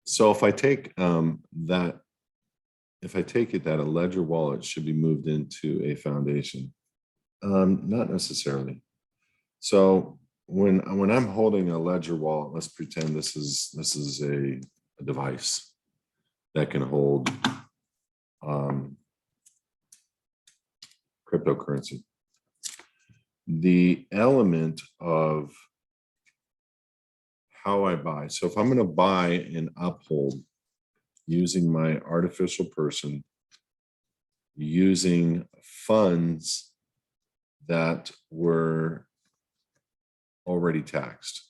So if I take if I take it that a ledger wallet should be moved into a foundation, not necessarily. So when I'm holding a ledger wallet, let's pretend this is a device that can hold cryptocurrency. The element of how I buy. So if I'm going to buy and uphold using my artificial person, using funds that were already taxed,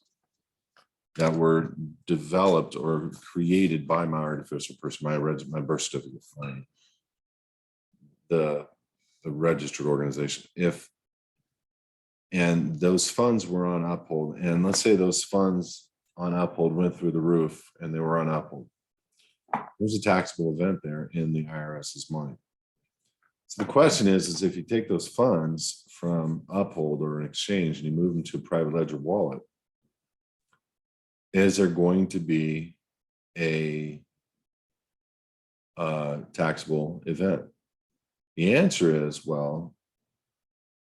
that were developed or created by my artificial person, my birth certificate, the registered organization. And those funds were on uphold, and let's say those funds on uphold went through the roof and they were on uphold. There's a taxable event there in the IRS's mind. So the question is if you take those funds from uphold or an exchange and you move them to a private ledger wallet, is there going to be a taxable event? The answer is, well,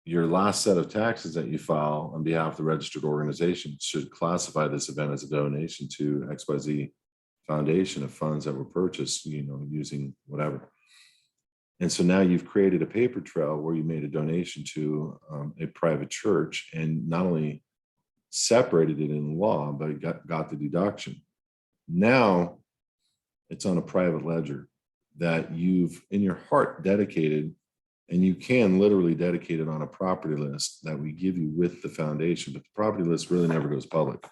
your last set of taxes that you file on behalf of the registered organization should classify this event as a donation to XYZ Foundation of funds that were purchased, using whatever. And so now you've created a paper trail where you made a donation to a private church and not only separated it in law, but got the deduction. Now it's on a private ledger that you've in your heart dedicated, and you can literally dedicate it on a property list that we give you with the foundation, but the property list really never goes public.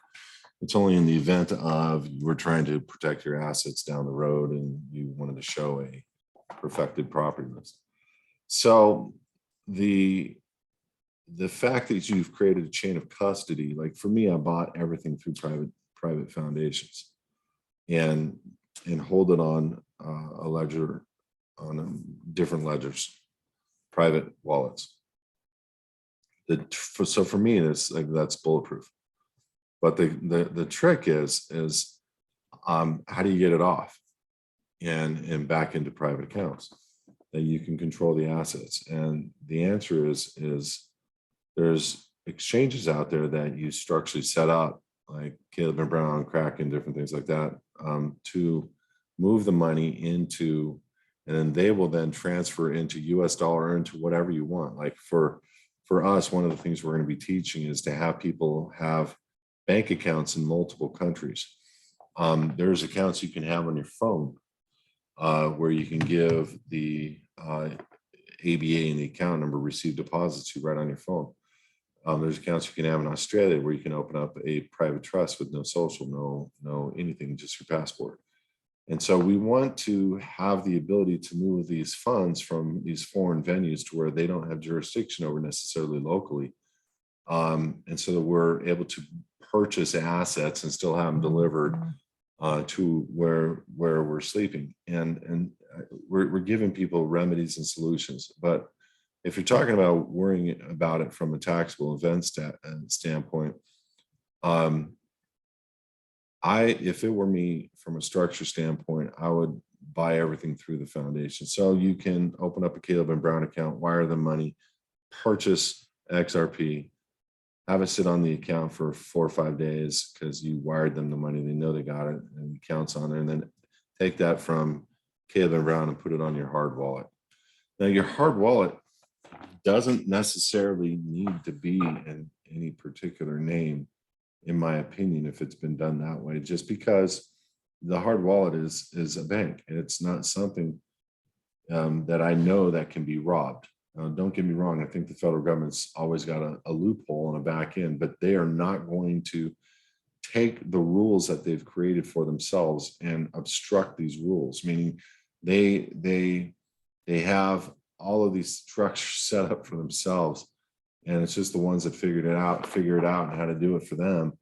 It's only in the event of you were trying to protect your assets down the road and you wanted to show a perfected property list. So the fact that you've created a chain of custody, like for me, I bought everything through private foundations and hold it on a ledger, on different ledgers, private wallets. So for me, that's bulletproof. But the trick is how do you get it off and back into private accounts that you can control the assets? And the answer is there's exchanges out there that you structurally set up, like Caleb and Brown, Kraken, different things like that, to move the money into, and then they will then transfer into US dollar, into whatever you want. Like for us, one of the things we're going to be teaching is to have people have bank accounts in multiple countries. There's accounts you can have on your phone where you can give the ABA and the account number, receive deposits to right on your phone. There's accounts you can have in Australia where you can open up a private trust with no social, no anything, just your passport. And so we want to have the ability to move these funds from these foreign venues to where they don't have jurisdiction over necessarily locally. And so that we're able to purchase assets and still have them delivered to where we're sleeping. And we're giving people remedies and solutions. But if you're talking about worrying about it from a taxable event standpoint, if it were me from a structure standpoint, I would buy everything through the foundation. So you can open up a Caleb and Brown account, wire them money, purchase XRP, have it sit on the account for 4 or 5 days because you wired them the money. They know they got it and the account's on there, and then take that from Caleb and Brown and put it on your hard wallet. Now your hard wallet doesn't necessarily need to be in any particular name, in my opinion, if it's been done that way, just because the hard wallet is a bank and it's not something that I know that can be robbed. Don't get me wrong. I think the federal government's always got a loophole on a back end, but they are not going to take the rules that they've created for themselves and obstruct these rules, meaning they have all of these structures set up for themselves, and it's just the ones that figure it out and how to do it for them.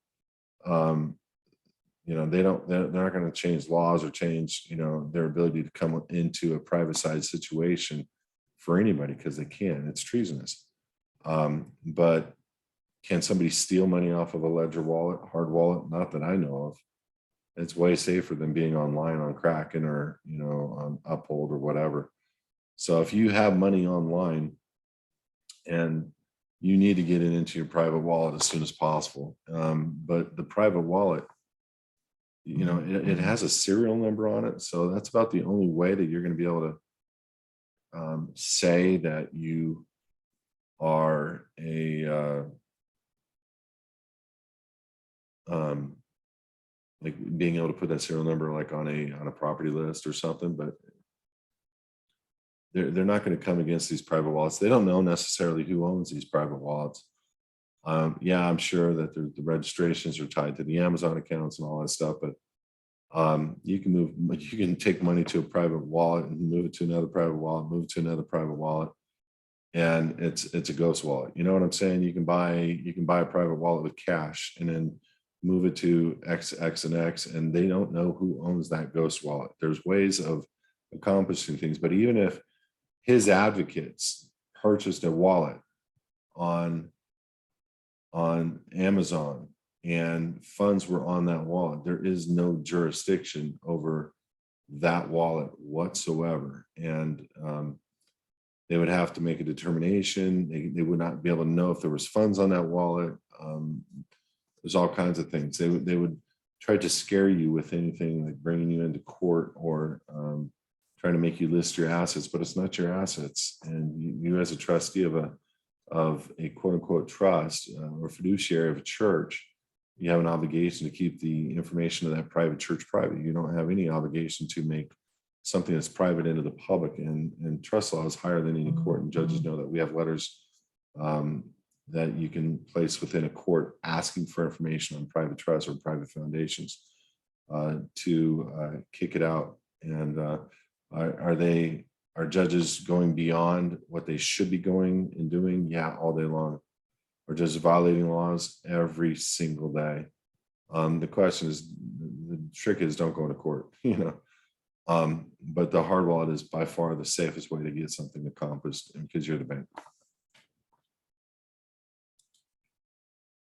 They're not going to change laws or change, their ability to come into a privatized situation for anybody, because they can. It's treasonous. But can somebody steal money off of a ledger wallet, hard wallet? Not that I know of. It's way safer than being online on Kraken or, on Uphold or whatever. So if you have money online and you need to get it into your private wallet as soon as possible. But the private wallet, it has a serial number on it. So that's about the only way that you're going to be able to say that you are like being able to put that serial number like on a property list or something. But they're not going to come against these private wallets. They don't know necessarily who owns these private wallets. Yeah, I'm sure that the registrations are tied to the Amazon accounts and all that stuff, but you can take money to a private wallet and move it to another private wallet, move it to another private wallet, and it's a ghost wallet. You know what I'm saying? You can buy a private wallet with cash and then move it to X, and X, and they don't know who owns that ghost wallet. There's ways of accomplishing things, but even if HISadvocates purchased a wallet on Amazon and funds were on that wallet, there is no jurisdiction over that wallet whatsoever. And they would have to make a determination. They would not be able to know if there was funds on that wallet. There's all kinds of things. They would try to scare you with anything like bringing you into court or trying to make you list your assets, but it's not your assets. And you as a trustee of a quote unquote trust or fiduciary of a church, you have an obligation to keep the information of that private church private. You don't have any obligation to make something that's private into the public, and trust law is higher than any court, and judges know that. We have letters that you can place within a court asking for information on private trusts or private foundations to kick it out. And are judges going beyond what they should be going and doing? Yeah, all day long. Are judges violating laws every single day? The question is, the trick is don't go to court, but the hard wallet is by far the safest way to get something accomplished because you're the bank.